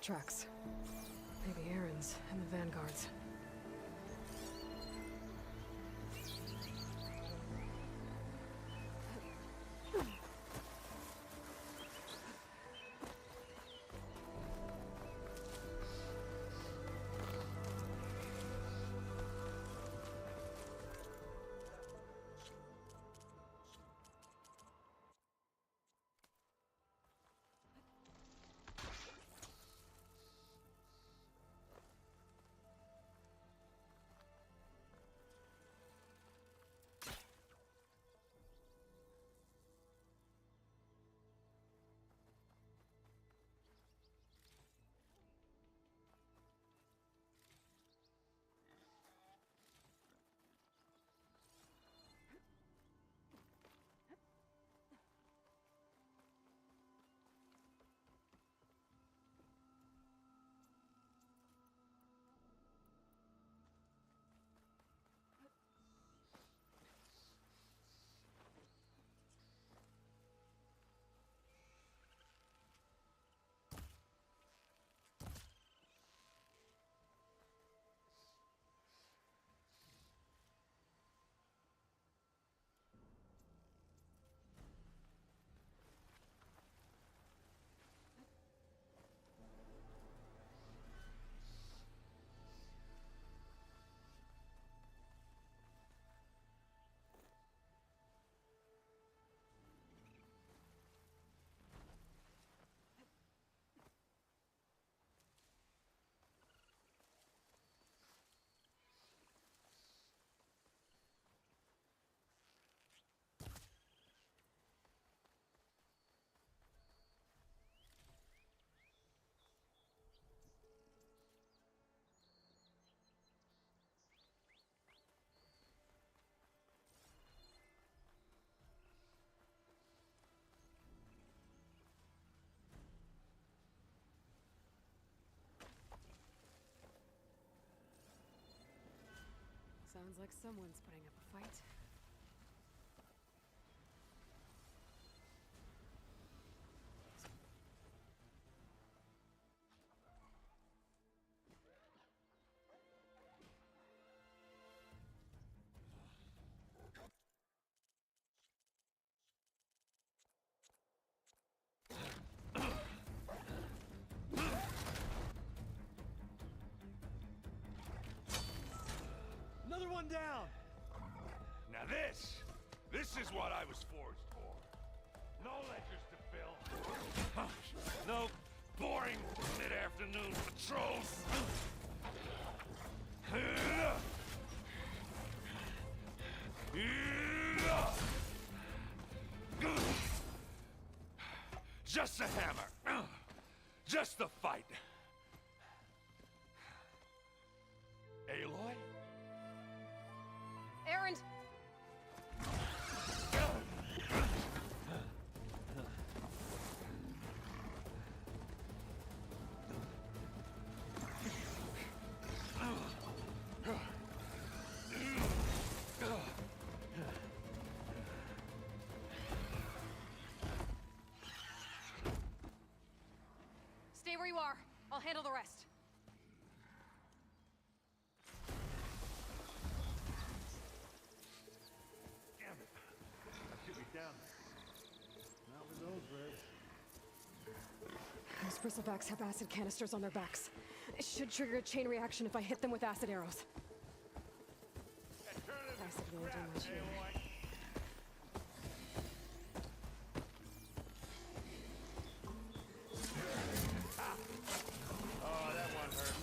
Tracks. Maybe Aaron's and the Vanguard's. Sounds like someone's putting up a fight. Another one down! Now this is what I was forged for. No ledgers to fill. No boring mid-afternoon patrols. Just a hammer. Just the fight. Aloy? Aaron! Stay where you are. I'll handle the rest. Damn it. I should be down there. Not with those ribs. Those bristlebacks have acid canisters on their backs. It should trigger a chain reaction if I hit them with acid arrows. Acid will do much here. Oh, that one hurt.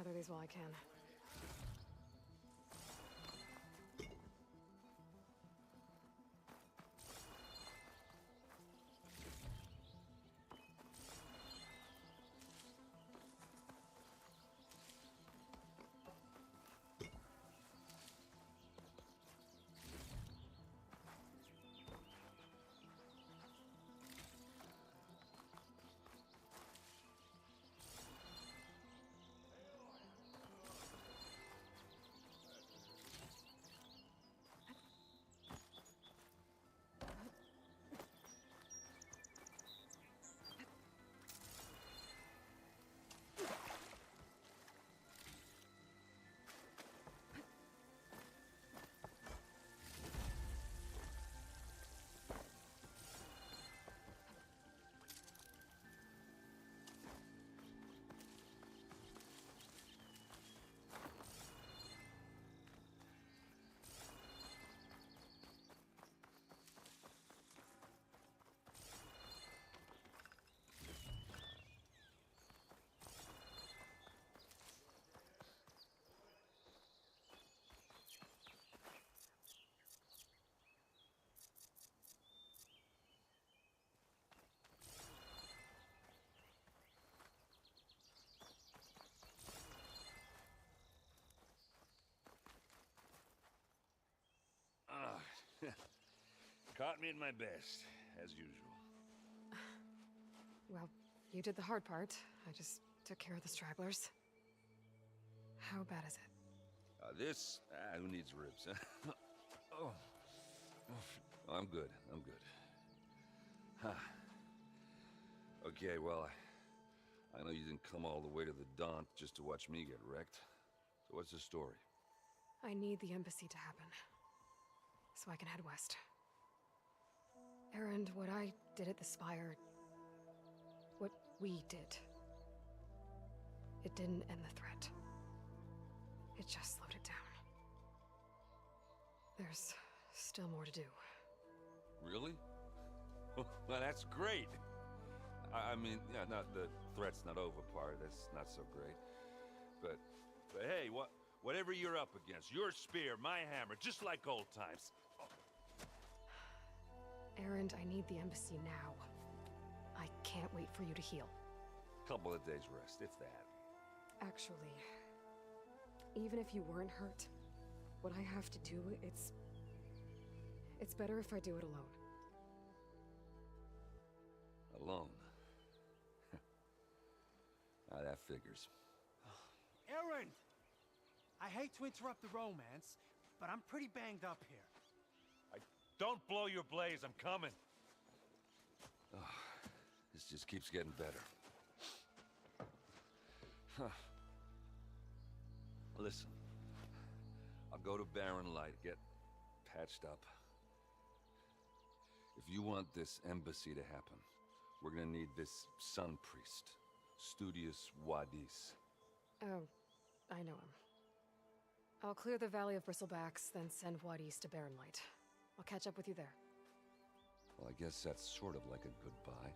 gather these while I can. Caught me at my best, as usual. Well, you did the hard part. I just took care of the stragglers. How bad is it? This? Who needs ribs? Oh. I'm good. I'm good. Huh. Okay, well, I know you didn't come all the way to the Daunt just to watch me get wrecked. So what's the story? I need the embassy to happen, so I can head west. Erend, what I did at the Spire... what we did... it didn't end the threat. It just slowed it down. There's still more to do. Really? Well, that's great. I mean, yeah, not the threat's not over part. That's not so great. But hey, whatever you're up against, your spear, my hammer, just like old times. Erend, I need the embassy now. I can't wait for you to heal. Couple of days rest, if that. Actually, even if you weren't hurt, what I have to do, it's better if I do it alone. Alone? Now that figures. Erend! I hate to interrupt the romance, but I'm pretty banged up here. Don't blow your blaze, I'm coming. This just keeps getting better. Huh. Listen, I'll go to Barren Light, get patched up. If you want this embassy to happen, we're gonna need this Sun Priest, Studius Wadis. Oh, I know him. I'll clear the Valley of Bristlebacks, then send Wadis to Barren Light. I'll catch up with you there. Well, I guess that's sort of like a goodbye.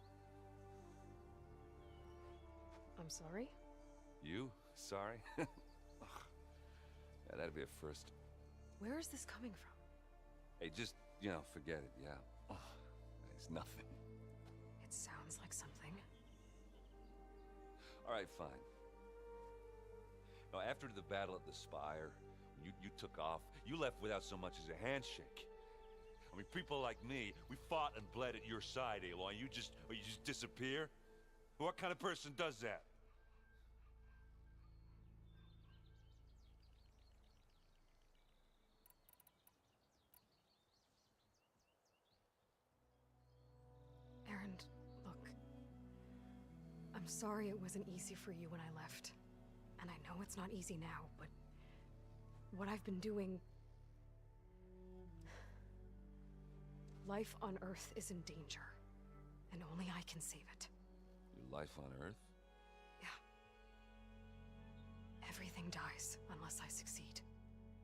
I'm sorry? You? Sorry? Ugh. Yeah, that'd be a first. Where is this coming from? Hey, just, forget it, yeah. Ugh. It's nothing. It sounds like something. All right, fine. Now, after the battle at the Spire, you took off. You left without so much as a handshake. I mean, people like me, we fought and bled at your side, Aloy. You just disappear? What kind of person does that? Erend, look. I'm sorry it wasn't easy for you when I left. And I know it's not easy now, but what I've been doing... Life on Earth is in danger, and only I can save it. Your life on Earth? Yeah. Everything dies unless I succeed.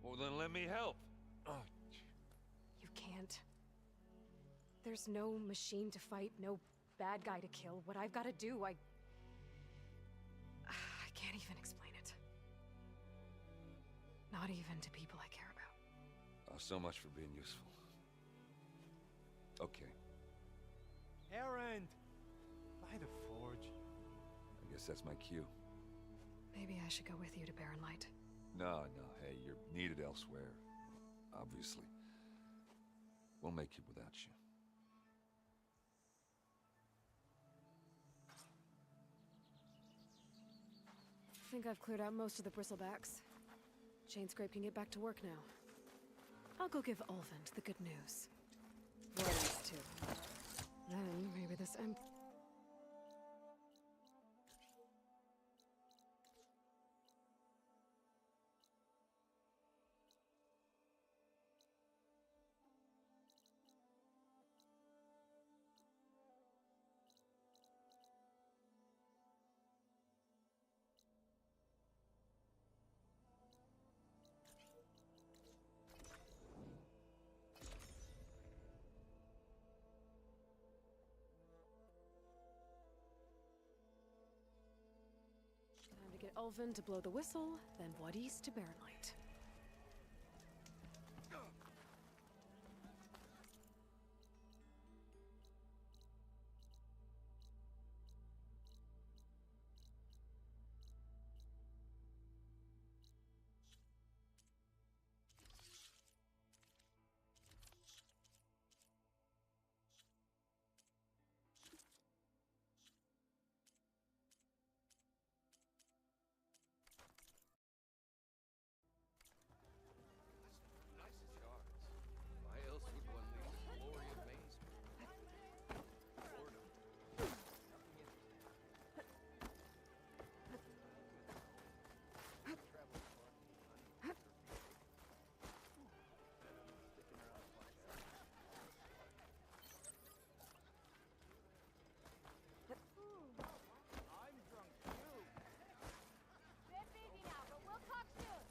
Well, then let me help. Oh, You can't. There's no machine to fight, no bad guy to kill. What I've got to do, I can't even explain it. Not even to people I care about. Oh, so much for being useful. Okay, Erend! By the forge. I guess that's my cue. Maybe I should go with you to Barren Light. No, hey, you're needed elsewhere. Obviously. We'll make it without you. I think I've cleared out most of the bristlebacks. Chainscrape can get back to work now. I'll go give Ulvund the good news. Rose, too. Then maybe this Time to get Ulvund to blow the whistle, then Wadis to Barren Light. Nice as yards. Why else would one leave the glory of Mainspring? Boredom. Bit busy now, but we'll talk soon.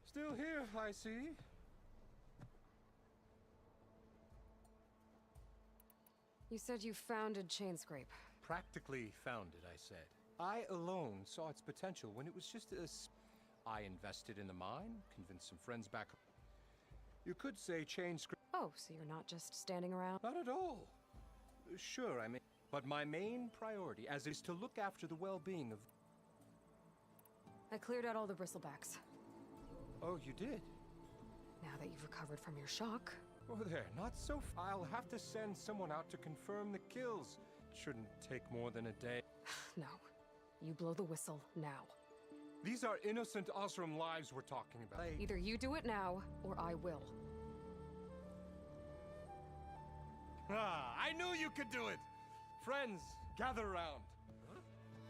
Still here, I see. You said you founded Chainscrape. Practically founded, I said. I alone saw its potential when it was just I invested in the mine, convinced some friends back. You could say Chainscrape. Oh, so you're not just standing around? Not at all. Sure, I mean, but my main priority, as is to look after the well-being of. I cleared out all the bristlebacks. Oh, you did? Now that you've recovered from your shock, Oh, there, not so. I'll have to send someone out to confirm the kills. Shouldn't take more than a day. no. You blow the whistle now. These are innocent Osram lives we're talking about. Either you do it now, or I will. Ah, I knew you could do it! Friends, gather round.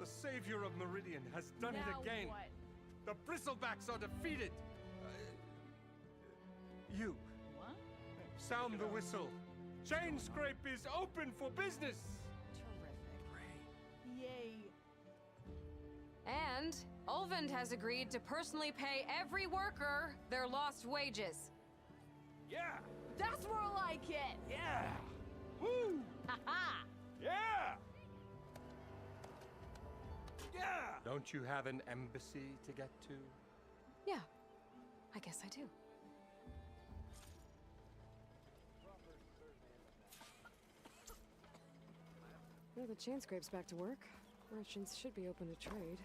The savior of Meridian has done Now it again. what? The Bristlebacks are defeated. You, What? sound the whistle. Chainscrape is open for business. Terrific. Yay. And Ulvund has agreed to personally pay every worker their lost wages. Yeah! That's more like it. Yeah! Woo! Ha-ha. Yeah! Yeah! Don't you have an embassy to get to? Yeah, I guess I do. Now the Chainscrape's back to work. Merchants should be open to trade.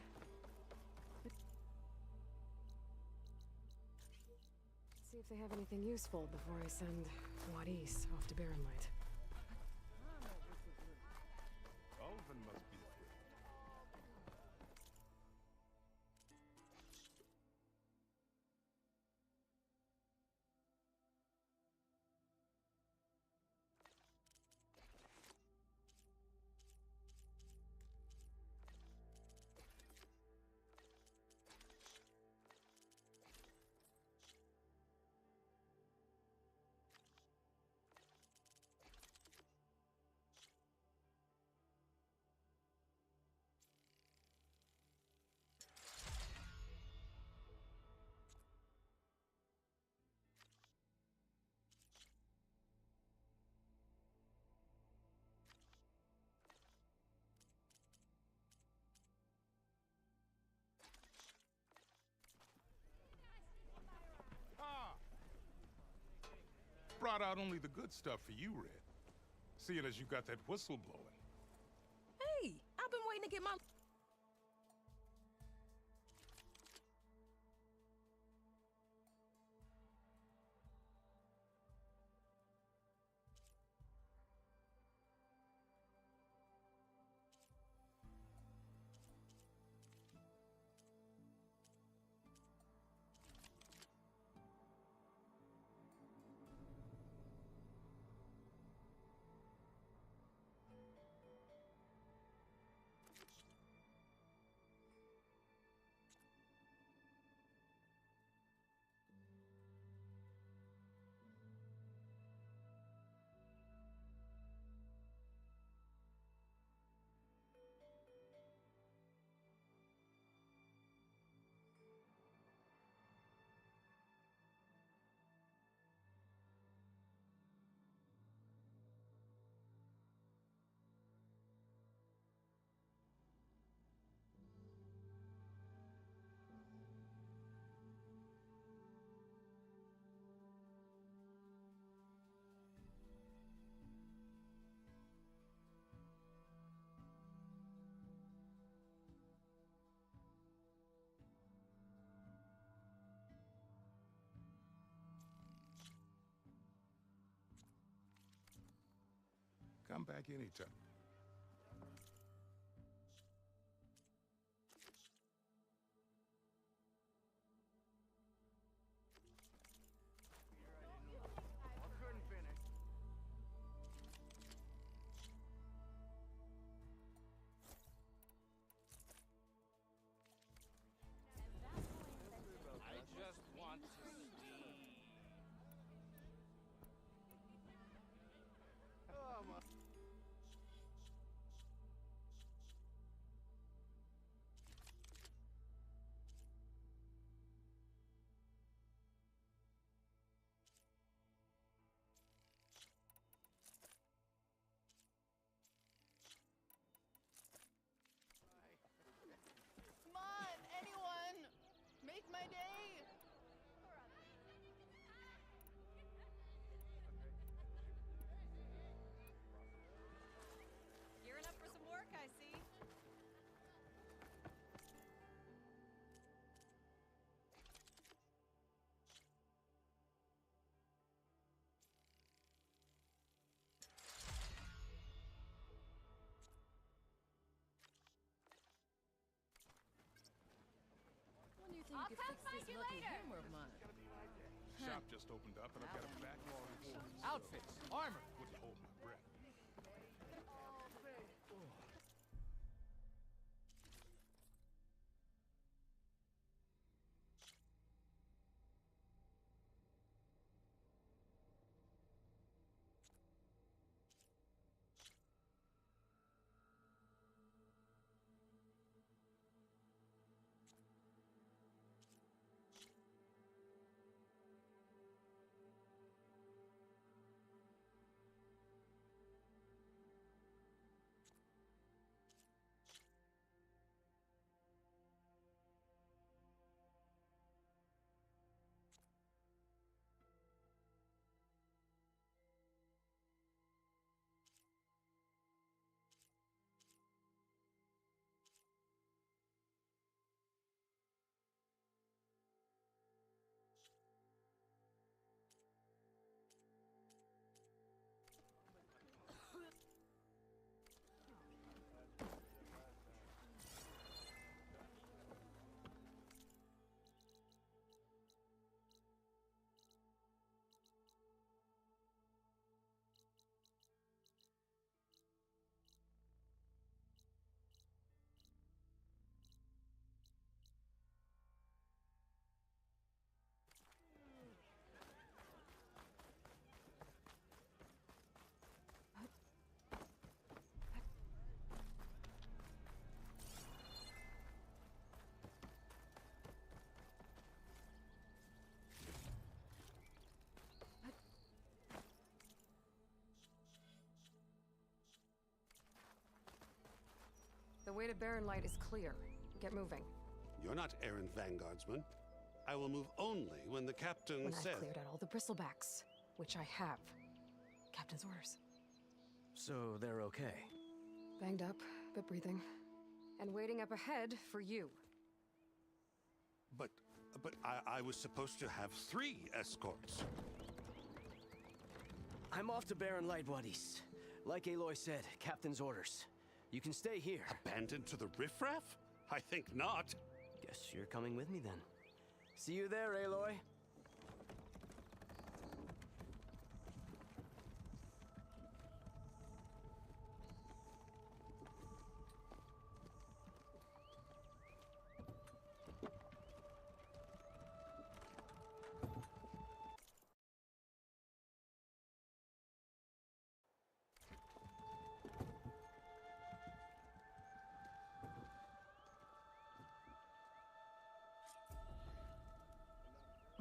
See if they have anything useful before I send Wadis off to Barren Light. Ulvund must be the quick. brought out only the good stuff for you, Red. Seeing as you got that whistle blowing. Hey, I've been waiting to get my... Come back anytime. I just want to see. Oh, my. Come on, anyone! Make my day! Gearing up for some work, I see. When do you think I'll you could come fix find this you lucky later. hammer of mine? Shop just opened up and I've got a backlog of orders. Outfits, armor. Wouldn't hold my breath. The way to Barren Light is clear. Get moving. You're not errant vanguardsman. I will move only when the captain When says... I've cleared out all the bristlebacks. which I have. Captain's orders. So they're okay. Banged up, but breathing. And waiting up ahead for you. But I was supposed to have 3 escorts. I'm off to Baron Lightwood East. Like Aloy said, Captain's orders. You can stay here. Abandoned to the riffraff? I think not. Guess you're coming with me then. See you there, Aloy.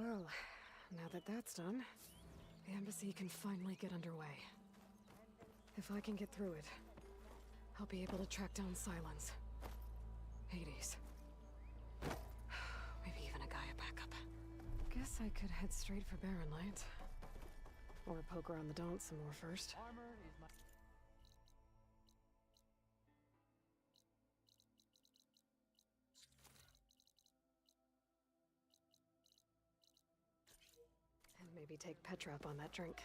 Well, now that that's done, the embassy can finally get underway. If I can get through it, I'll be able to track down Sylens. Hades. Maybe even a Gaia backup. Guess I could head straight for Barren Light. Or poke around the Daunt some more first. And maybe take Petra up on that drink.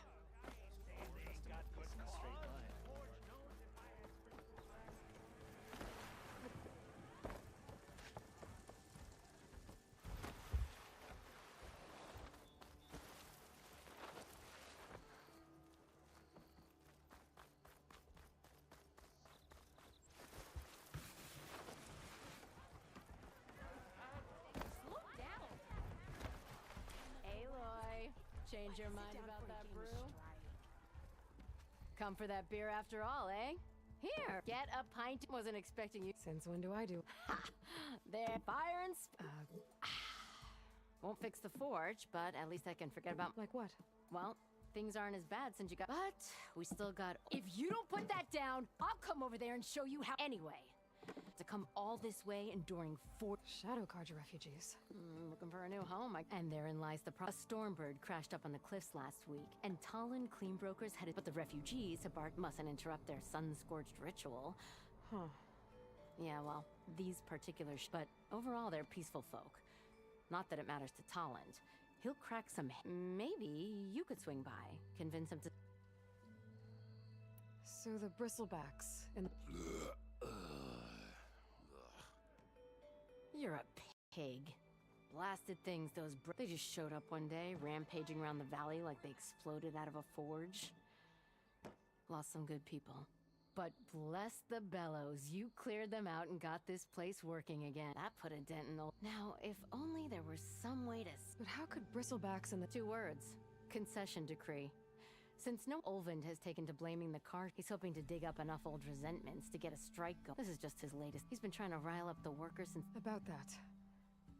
Slow down. Aloy, change your mind about that brew? Come for that beer after all, eh? Here, get a pint. Wasn't expecting you. Since when do I do? Ha! There, fire and won't fix the forge, but at least I can forget about. Like what? Well, things aren't as bad since you got. But we still got. If you don't put that down, I'll come over there and show you how. Anyway, to come all this way enduring 4 Shadow Carja refugees. looking for a new home. And therein lies the problem. A Stormbird crashed up on the cliffs last week, and Talon clean brokers headed. But the refugees, mustn't interrupt their sun-scorched ritual. Huh. Yeah, well, these particular but overall they're peaceful folk. Not that it matters to Talent. He'll crack some. Maybe you could swing by, convince him to. So the bristlebacks and You're a pig. Blasted things, they just showed up one day, rampaging around the valley like they exploded out of a forge. Lost some good people. But bless the bellows, you cleared them out and got this place working again. That put a dent in the... Now, if only there were some way to... But how could bristlebacks and the 2 words. Concession decree. Since no Olvind has taken to blaming the car, he's hoping to dig up enough old resentments to get a strike going. This is just his latest. He's been trying to rile up the workers since... About that,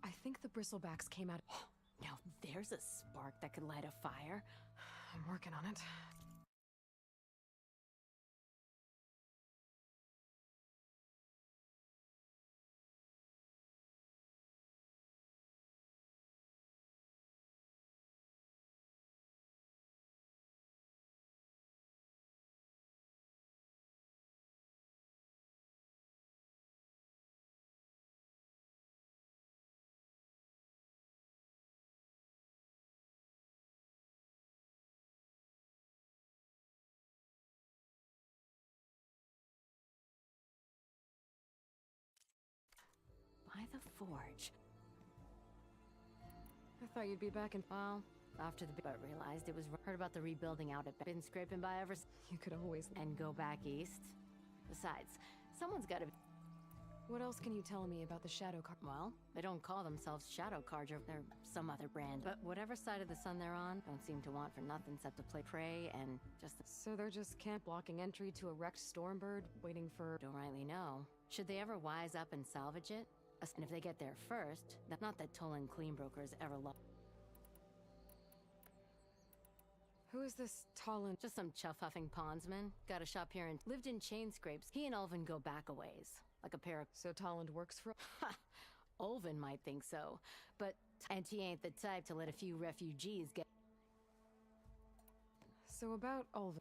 I think the bristlebacks came out... Now there's a spark that could light a fire. I'm working on it. By the forge. I thought you'd be back in... Well, after the... But realized it was... Heard about the rebuilding out at... Been scraping by ever... You could always... And go back east. Besides, someone's gotta... What else can you tell me about the Shadow Carja? Well, they don't call themselves Shadow Carja. They're some other brand. But whatever side of the sun they're on, don't seem to want for nothing except to play prey and just... So they're just camp blocking entry to a wrecked Stormbird, waiting for... Don't rightly know. Should they ever wise up and salvage it? And if they get there first, not that Tolan clean brokers ever love. Who is this Talon? Just some chuff-huffing pondsman. Got a shop here and lived in chain scrapes. He and Ulvin go back a ways. Like a pair of... So Talon works for... Ha! Ulvin might think so. But... And he ain't the type to let a few refugees get... So about Ulvund.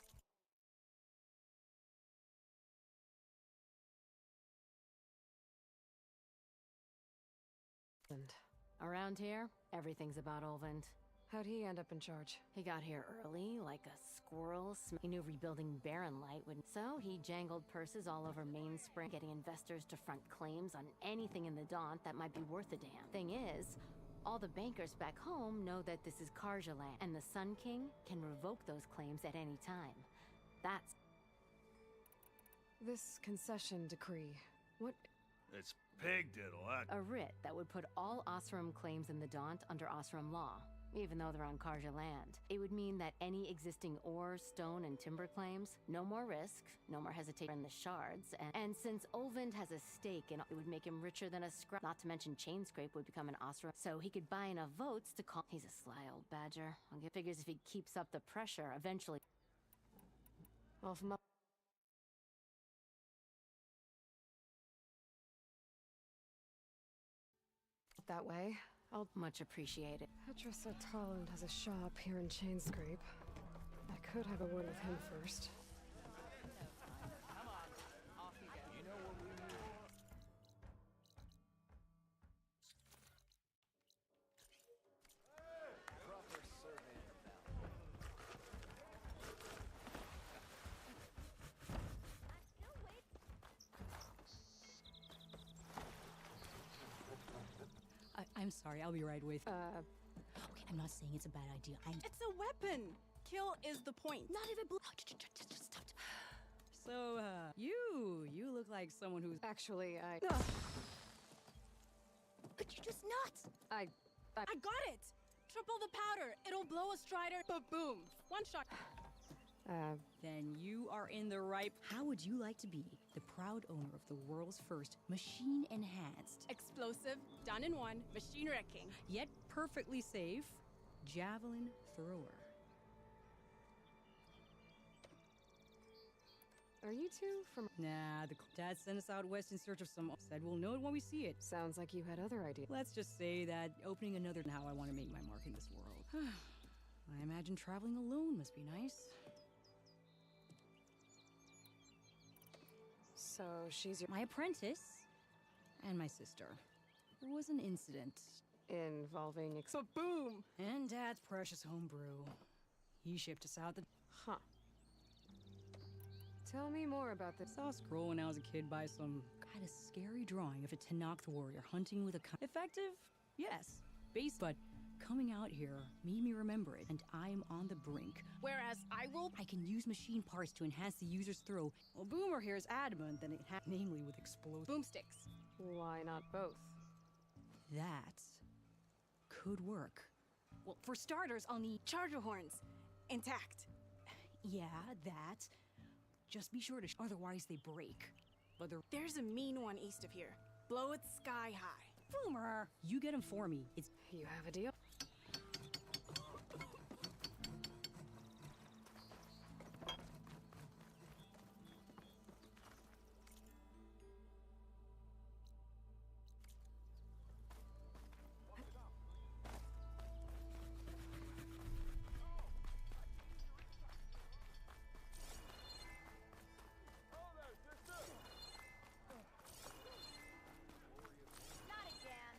Around here, everything's about Ulvund. How'd he end up in charge? He got here early, like a squirrel. He knew rebuilding Barren Light would. So he jangled purses all over Mainspring, getting investors to front claims on anything in the Daunt that might be worth a damn. Thing is, all the bankers back home know that this is Karja land, and the Sun King can revoke those claims at any time. That's This concession decree. What? It's pig diddle, a writ that would put all Osram claims in the Daunt under Osram law, even though they're on Karja land. It would mean that any existing ore, stone, and timber claims, no more risk, no more hesitation in the shards, and since Ulvund has a stake in it would make him richer than a scrap, not to mention Chainscrape would become an Osram, so he could buy enough votes to call. He's a sly old badger. Figures if he keeps up the pressure, eventually. Well, from up that way. I'll Much appreciated. Petra said Tolland has a shop here in Chainscrape. I could have a word with him first. I'm sorry, I'll be right with. Okay, I'm not saying it's a bad idea. It's a weapon. Kill is the point. Not even. Stop. So, you look like someone who's. actually, Could you just not? I got it. Triple the powder. It'll blow a strider. Ba-boom. One shot. Then you are in the right. How would you like to be the proud owner of the world's first machine-enhanced, Explosive. Done in one. Machine wrecking. yet perfectly safe, javelin thrower? are you two from? Nah, the dad sent us out west in search of some. Said we'll know it when we see it. Sounds like you had other ideas. Let's just say that opening another. How I want to make my mark in this world. I imagine traveling alone must be nice. So she's your My apprentice and my sister. There was an incident. involving Ba-boom. And Dad's precious homebrew. He shipped us out the. Huh. Tell me more about this. Saw a scroll when I was a kid by some kind of scary drawing of a Tenakth warrior hunting with a. Effective? Yes. Base, but coming out here made me remember it, and I'm on the brink. Whereas I will. I can use machine parts to enhance the user's throw. Well, Boomer here is adamant that it namely with explosive. Boomsticks. Why not both? That could work. Well, for starters, I'll need. Charger horns. Intact. Yeah, that. Just be sure to. Otherwise, they break. But they're. There's a mean one east of here. Blow it sky high. Boomer! You get them for me. It's. You have a deal? Not again.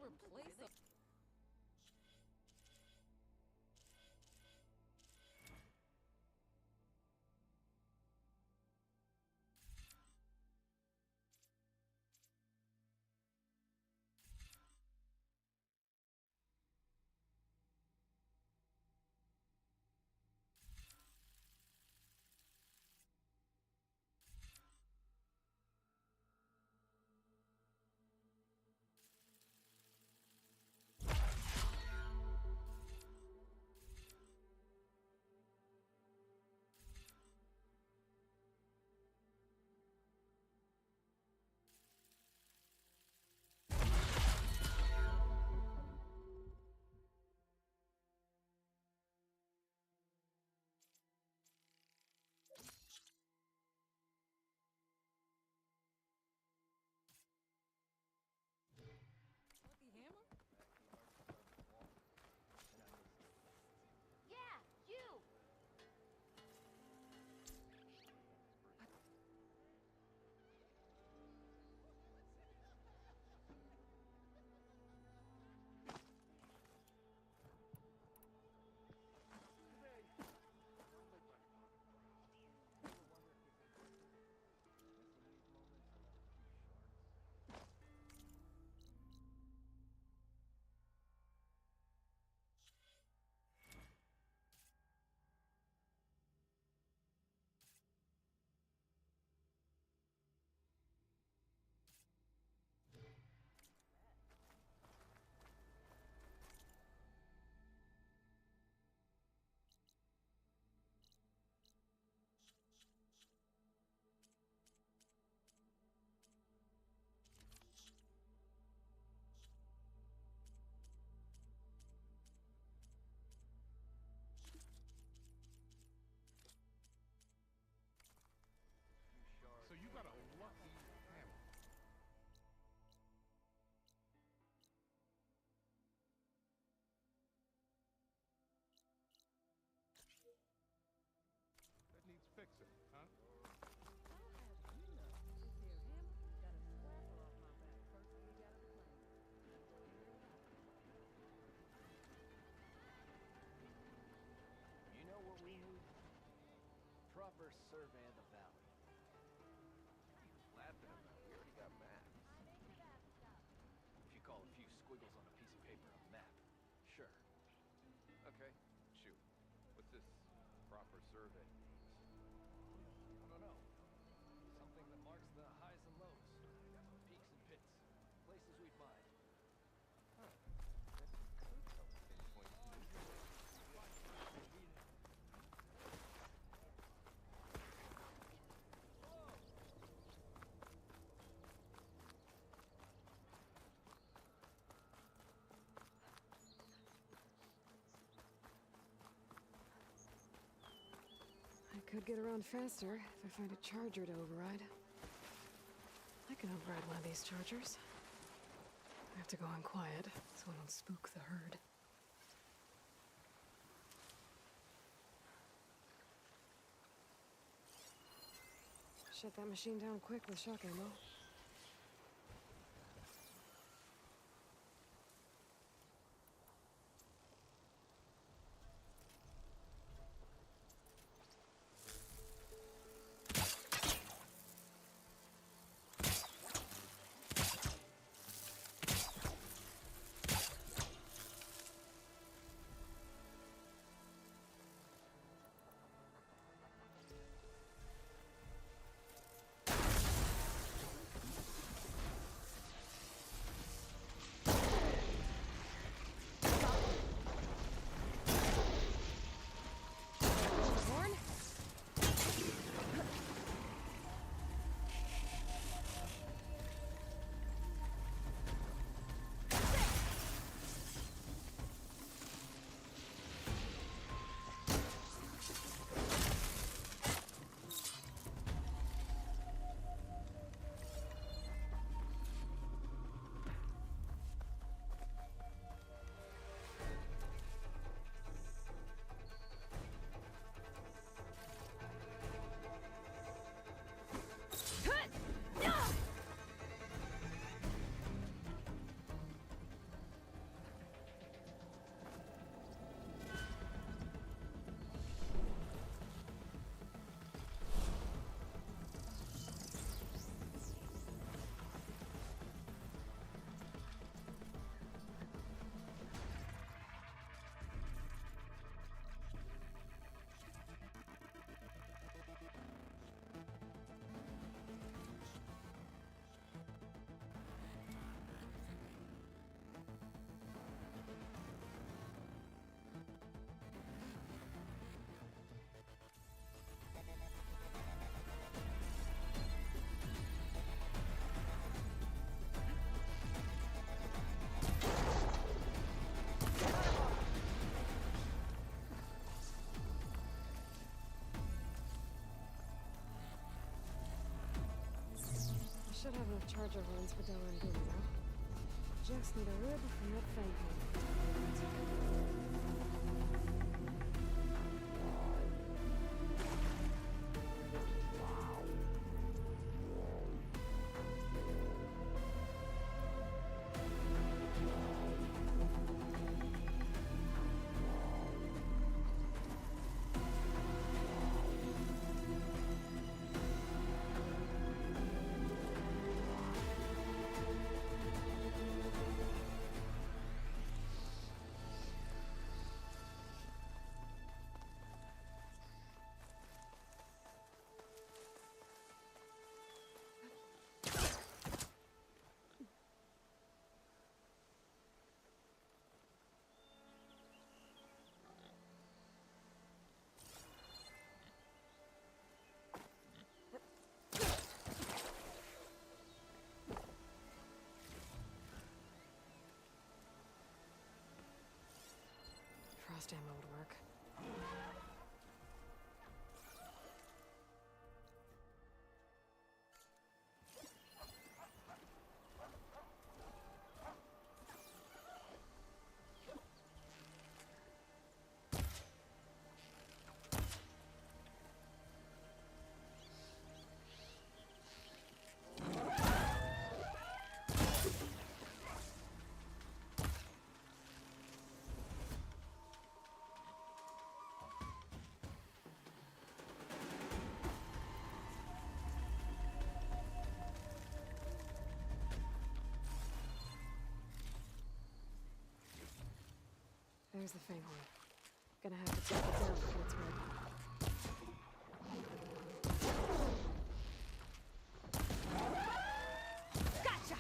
replace them. Lucky hammer? Yeah, you! So you got a lucky hammer. That needs fixing, huh? You know what we need? Proper survey of the valley. Laughing about it. We already got maps. If you call a few squiggles on a piece of paper a map, sure. Okay, shoot. What's this proper survey? I don't know. Something that marks the highs and lows, peaks and pits, places we find. I could get around faster if I find a charger to override. I can override one of these chargers. I have to go in quiet so I don't spook the herd. Shut that machine down quick with shock ammo. should have enough charger runs for Della and Boom now. Just need a rib from that Fanghorn. Frost ammo would work. There's the Fanghorn. Gonna have to take it down before it's ready. Gotcha!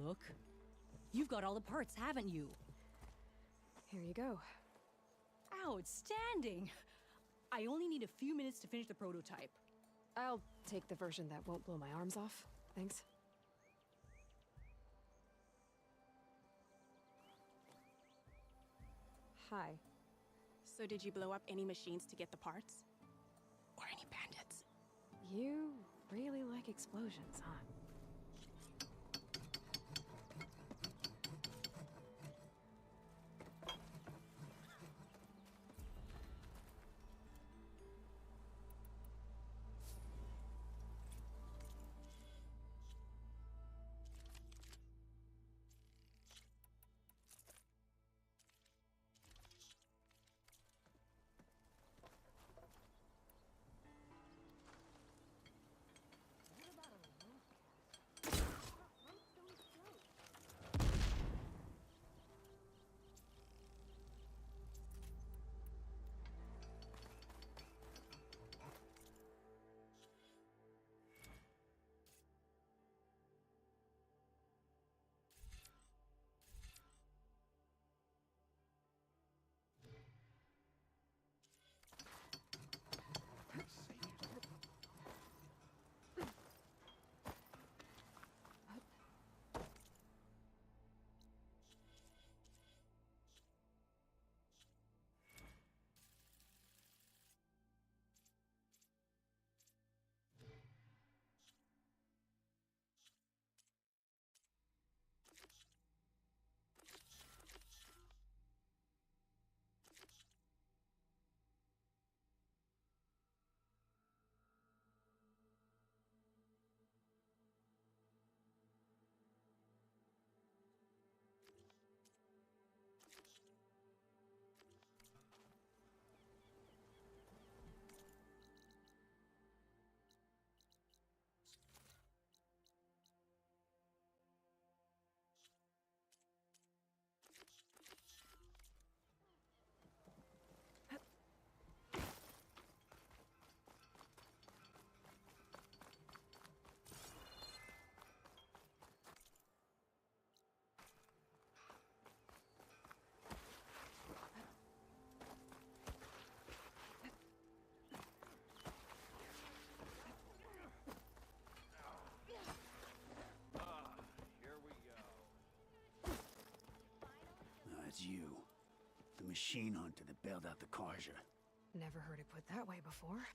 look. You've got all the parts, haven't you? Here you go. Outstanding! I only need a few minutes to finish the prototype. I'll take the version that won't blow my arms off. Thanks. Hi. So did you blow up any machines to get the parts? Or any bandits? You really like explosions, huh? It's you. The machine hunter that bailed out the Carja. Never heard it put that way before.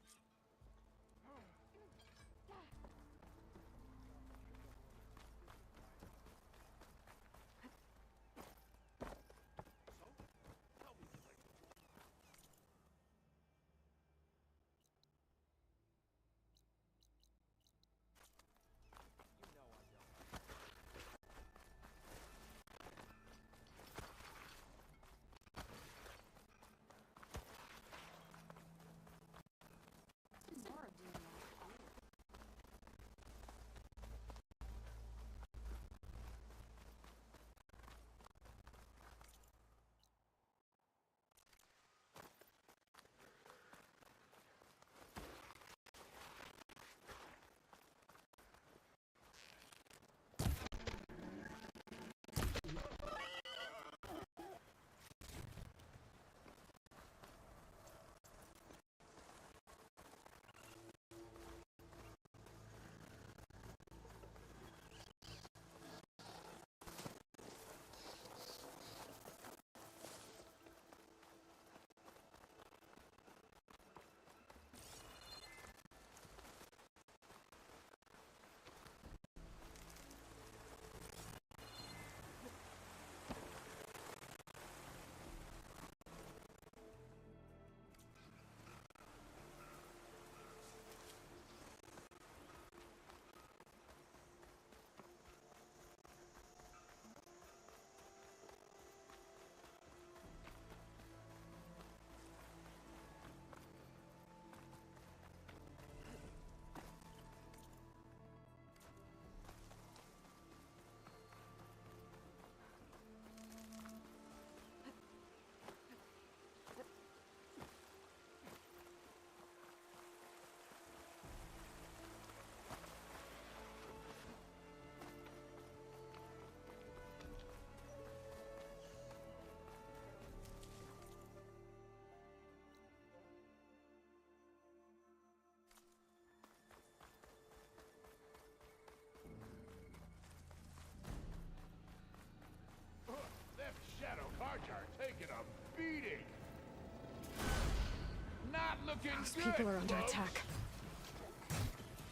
Looking Those good, people are under folks. attack.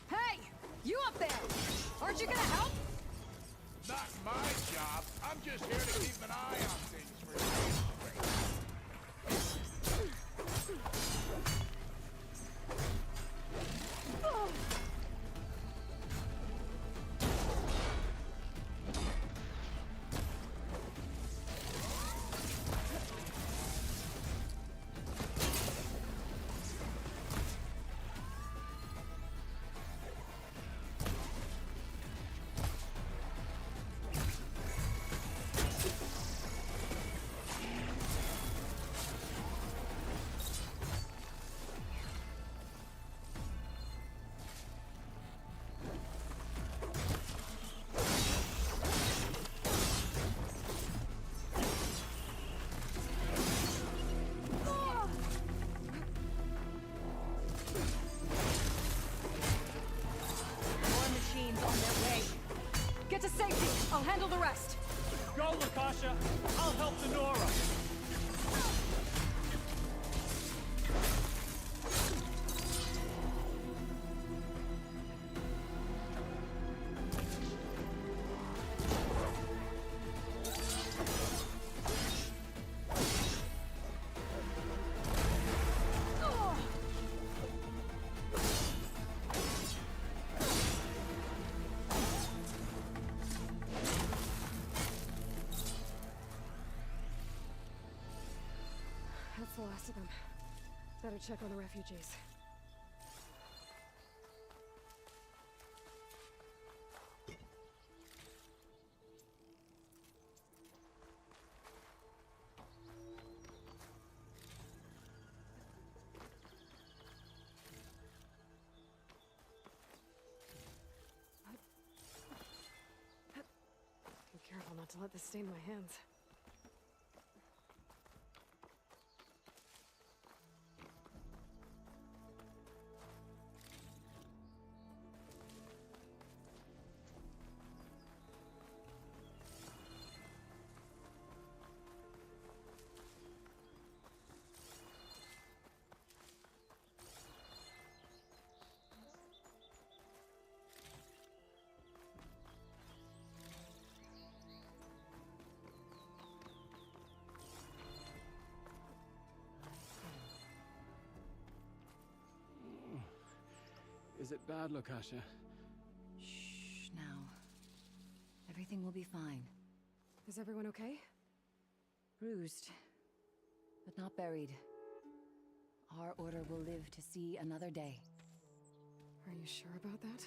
Hey! You up there! Aren't you gonna help? Not my job. I'm just here to keep an eye on things for you. More machines on their way. Get to safety. I'll handle the rest. Go, Lakasha! I'll help the Nora! That's the last of them. Better check on the refugees. Be careful not to let this stain my hands. Is it bad, Lakasha? Shh, now. Everything will be fine. Is everyone okay? Bruised, but not buried. Our order will live to see another day. Are you sure about that?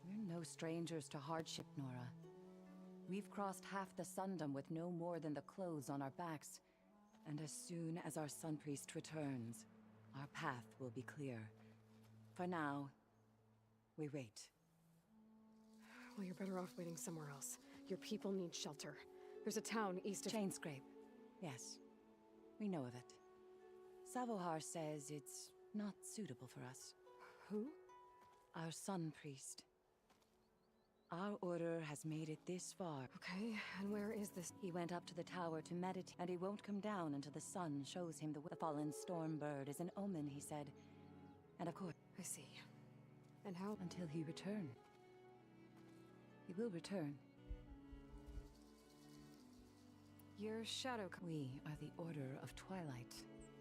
We're no strangers to hardship, Nora. We've crossed half the Sundom with no more than the clothes on our backs. And as soon as our Sun Priest returns, our path will be clear. For now, we wait. Well, you're better off waiting somewhere else. Your people need shelter. There's a town east of... Chainscrape. Yes. We know of it. Savohar says it's not suitable for us. Who? Our Sun Priest. Our order has made it this far. Okay, and where is this? He went up to the tower to meditate, and he won't come down until the sun shows him the fallen storm bird is an omen, he said. And of course... I see. And how? Until he return. He will return. Your shadow... We are the Order of Twilight.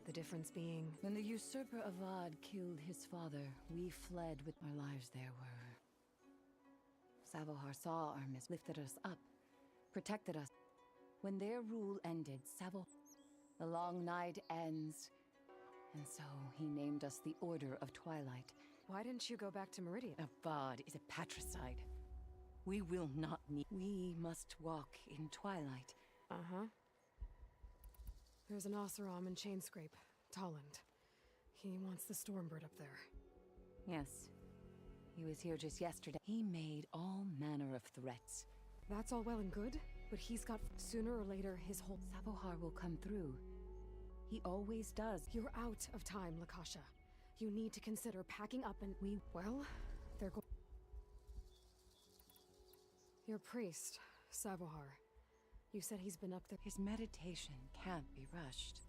The difference being... When the usurper Avad killed his father, we fled with our lives there were. Savohar saw our lifted us up, protected us. When their rule ended, the long night ends. And so he named us the Order of Twilight. Why didn't you go back to Meridian? Avad is a patricide. We will not need... We must walk in twilight. Uh-huh. There's an Oseram in Chainscrape, Tolland. He wants the Stormbird up there. Yes. He was here just yesterday. He made all manner of threats. That's all well and good, but he's got... Sooner or later, his whole... Savohar will come through. He always does. You're out of time, Lakasha. You need to consider packing up and... Well, they're going... Your priest, Savohar. You said he's been up there... His meditation can't be rushed.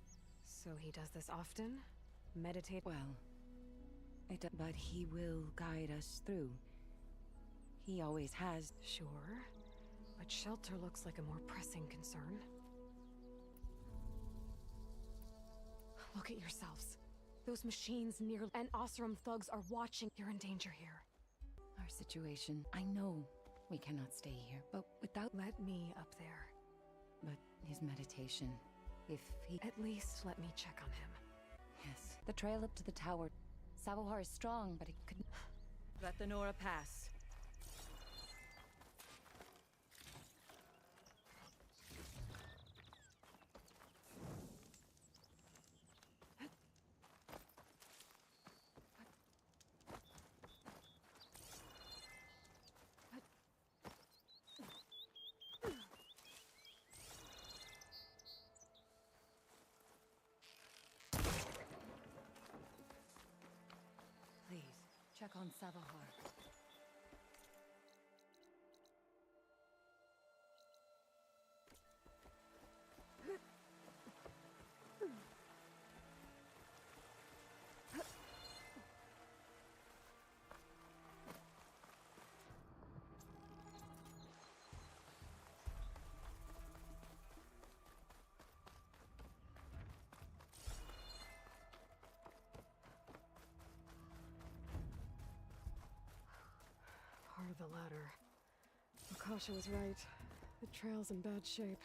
So he does this often? Meditate? Well, but he will guide us through. He always has. Sure. But shelter looks like a more pressing concern. Look at yourselves. Those machines near and Osram thugs are watching. You're in danger here. Our situation. I know we cannot stay here, but without. Let me up there. But his meditation. If he. At least let me check on him. Yes. The trail up to the tower. Savohar is strong, but it could. Let the Nora pass. Check on Savohar. Part of the ladder. Akasha was right. The trail's in bad shape.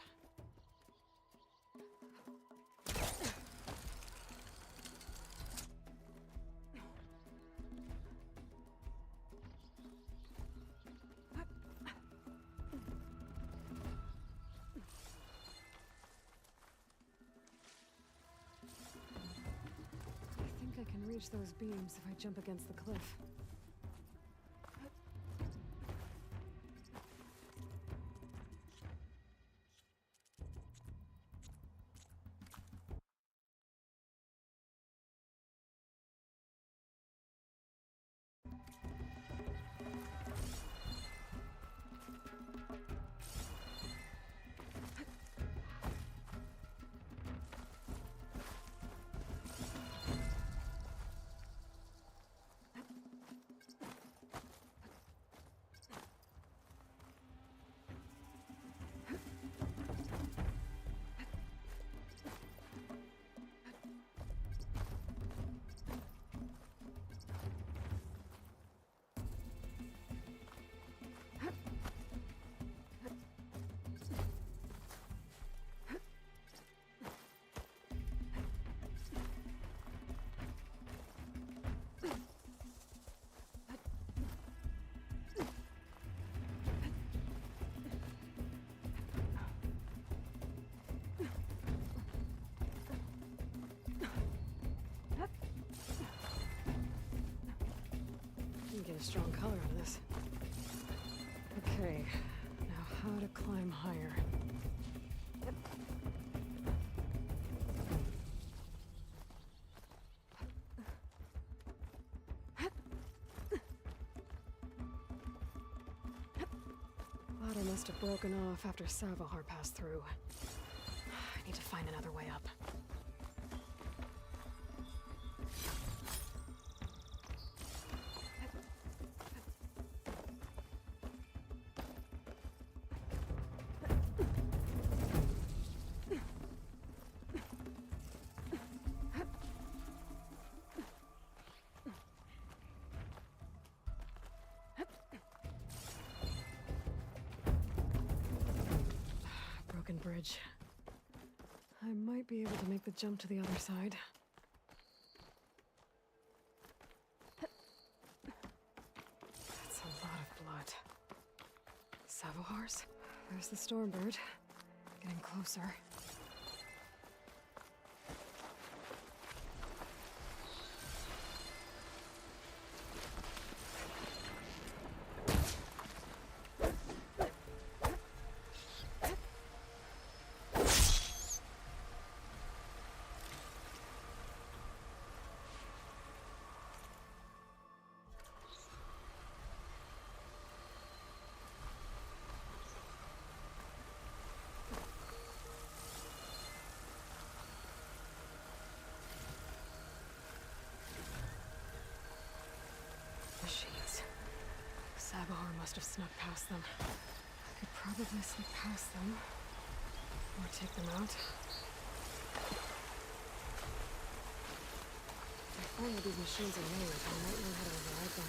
I think I can reach those beams if I jump against the cliff. Get a strong color on this. Okay, now how to climb higher. Ladder must have broken off after Savohar passed through. I need to find another way up. Bridge. I might be able to make the jump to the other side. That's a lot of blood. Savohars? There's the Stormbird. Getting closer. Sabahar must have snuck past them. I could probably slip past them. Or take them out. I find that these machines are made, I might know how to override them.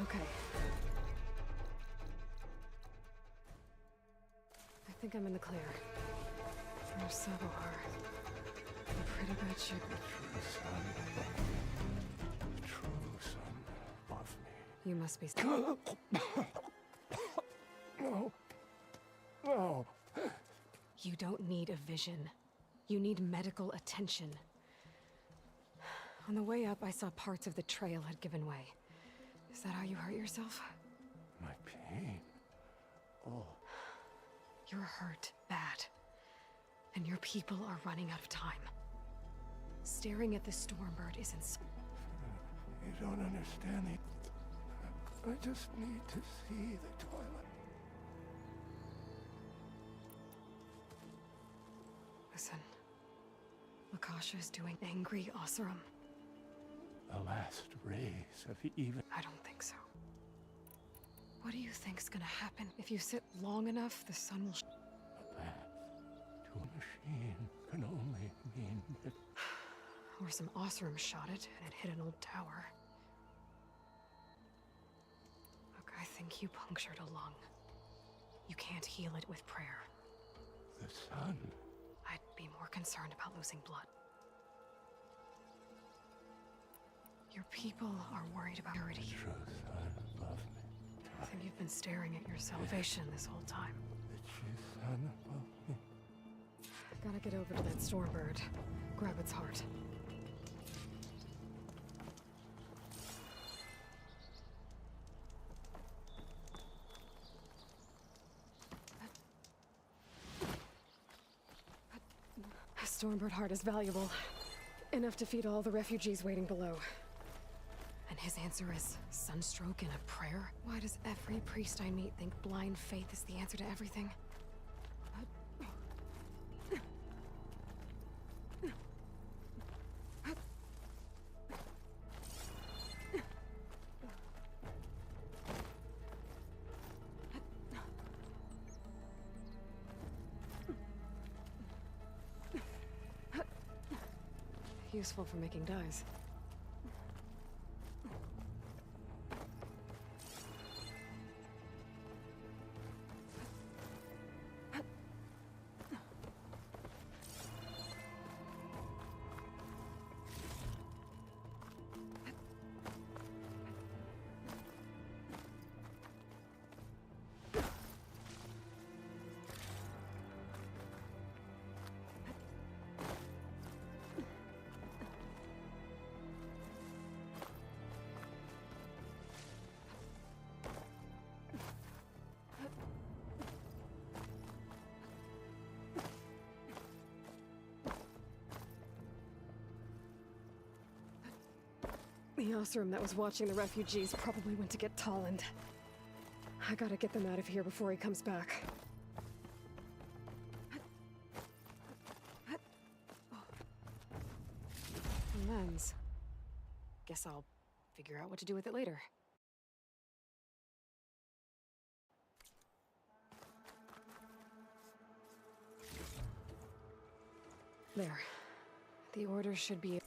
Okay. I think I'm in the clear. There's Sabahar. In pretty bad shape. True son. True son of me. You must be... No. No. You don't need a vision. You need medical attention. On the way up, I saw parts of the trail had given way. Is that how you hurt yourself? My pain. Oh. You're hurt bad. And your people are running out of time. Staring at the Stormbird isn't... You don't understand it. I just need to see the toilet. Listen. Lakasha is doing angry Oseram. The last rays of even... I don't think so. What do you think's gonna happen? If you sit long enough, the sun will... A path to a machine can only mean that... Or some Oseram shot it, and it hit an old tower. Look, I think you punctured a lung. You can't heal it with prayer. The sun... I'd be more concerned about losing blood. Your people are worried about purity. The true son above me. I think you've been staring at your salvation this whole time. The true son above me. Gotta get over to that Stormbird. Grab its heart. A Stormbird heart is valuable. Enough to feed all the refugees waiting below. And his answer is sunstroke and a prayer? Why does every priest I meet think blind faith is the answer to everything? Useful for making dyes. The Oseram that was watching the refugees probably went to get Tolland. I gotta get them out of here before he comes back. Lens. Guess I'll figure out what to do with it later. There. The order should be...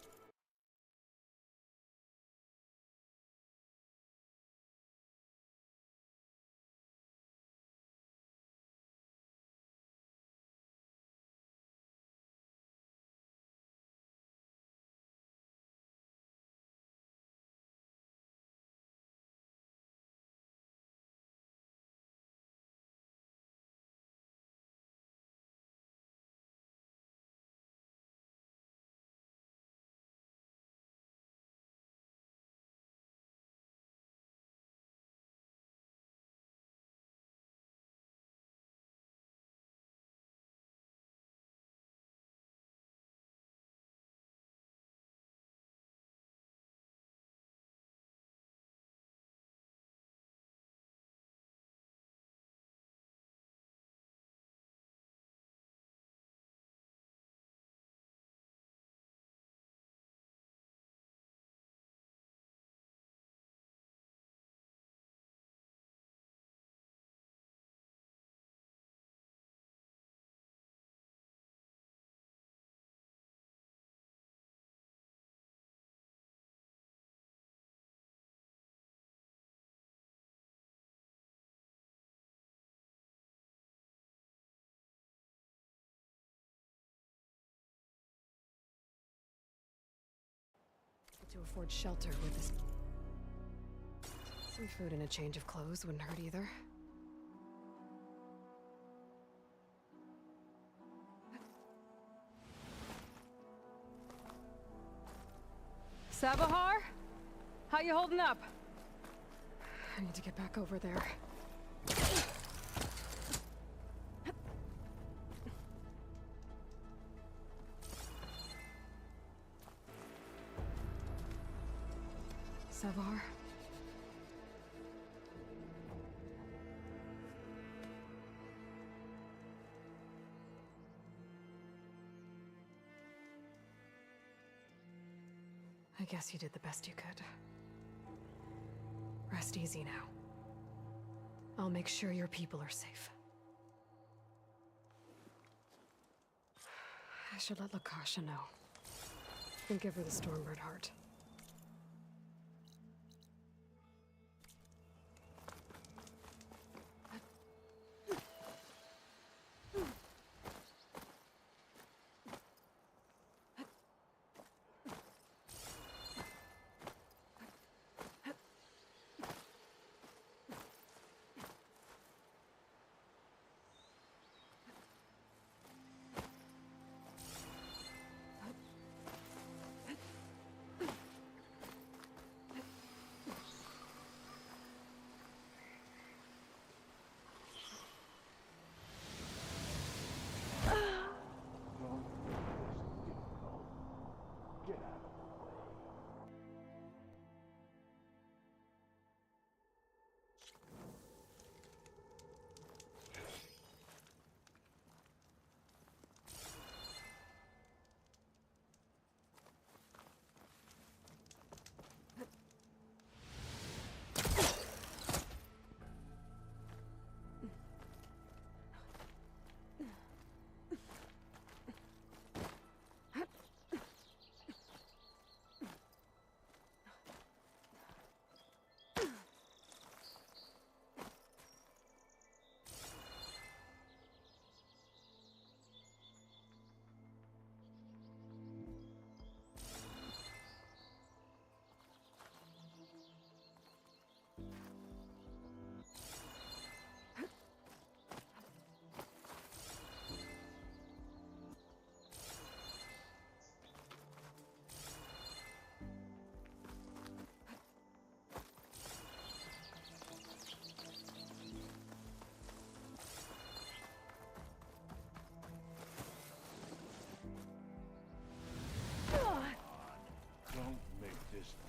To afford shelter with this... Some food and a change of clothes wouldn't hurt either. Savahar? How you holding up? I need to get back over there. Savahar? I guess you did the best you could. Rest easy now. I'll make sure your people are safe. I should let Lakasha know. And give her the Stormbird heart.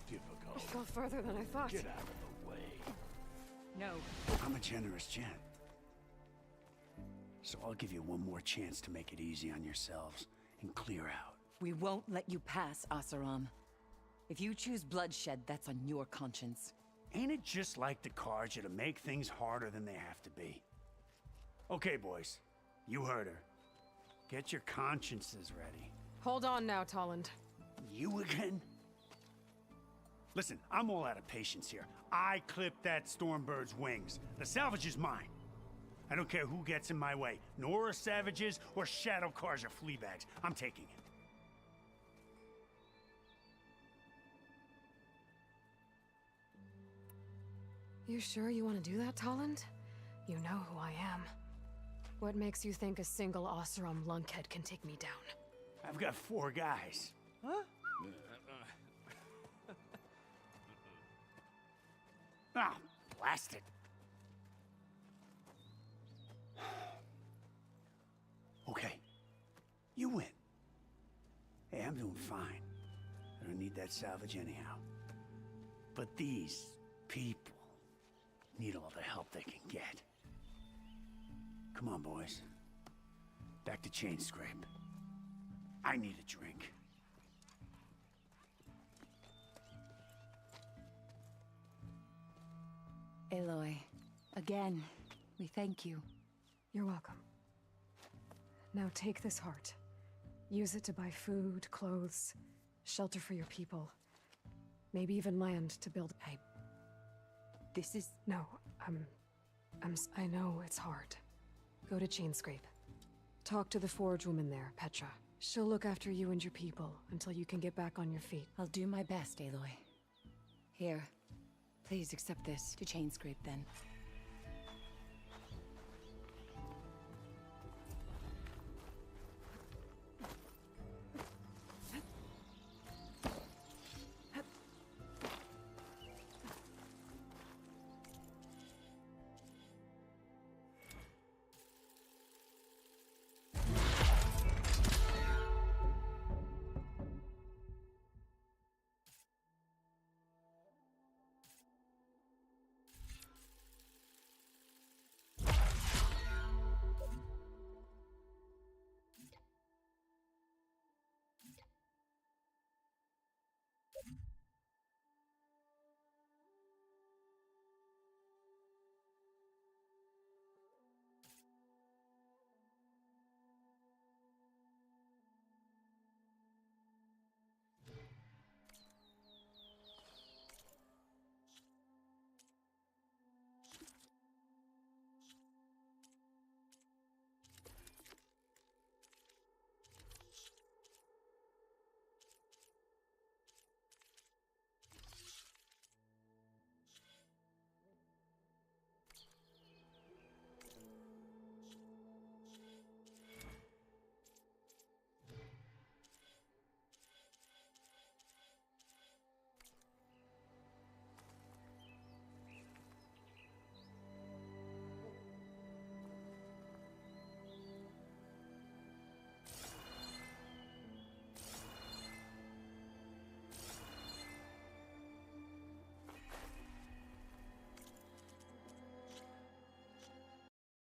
Difficult. It fell further than I thought. Get out of the way. No. I'm a generous gent. So I'll give you one more chance to make it easy on yourselves and clear out. We won't let you pass, Asaram. If you choose bloodshed, that's on your conscience. Ain't it just like the Carja to make things harder than they have to be? Okay, boys. You heard her. Get your consciences ready. Hold on now, Tolland. You again? Listen, I'm all out of patience here. I clipped that Stormbird's wings. The salvage is mine. I don't care who gets in my way. Nora savages or shadow cars or flea bags. I'm taking it. You sure you want to do that, Tolland? You know who I am. What makes you think a single Oseram lunkhead can take me down? I've got 4 guys. Huh? Ah, blast it. Okay. You win. Hey, I'm doing fine. I don't need that salvage anyhow. But these people need all the help they can get. Come on, boys. Back to Chainscrape. I need a drink. Aloy, again, we thank you. You're welcome. Now take this heart. Use it to buy food, clothes, shelter for your people. Maybe even land to build. This is... No, I know it's hard. Go to Chainscrape. Talk to the Forge woman there, Petra. She'll look after you and your people until you can get back on your feet. I'll do my best, Aloy. Here, please accept this to Chainscrape then.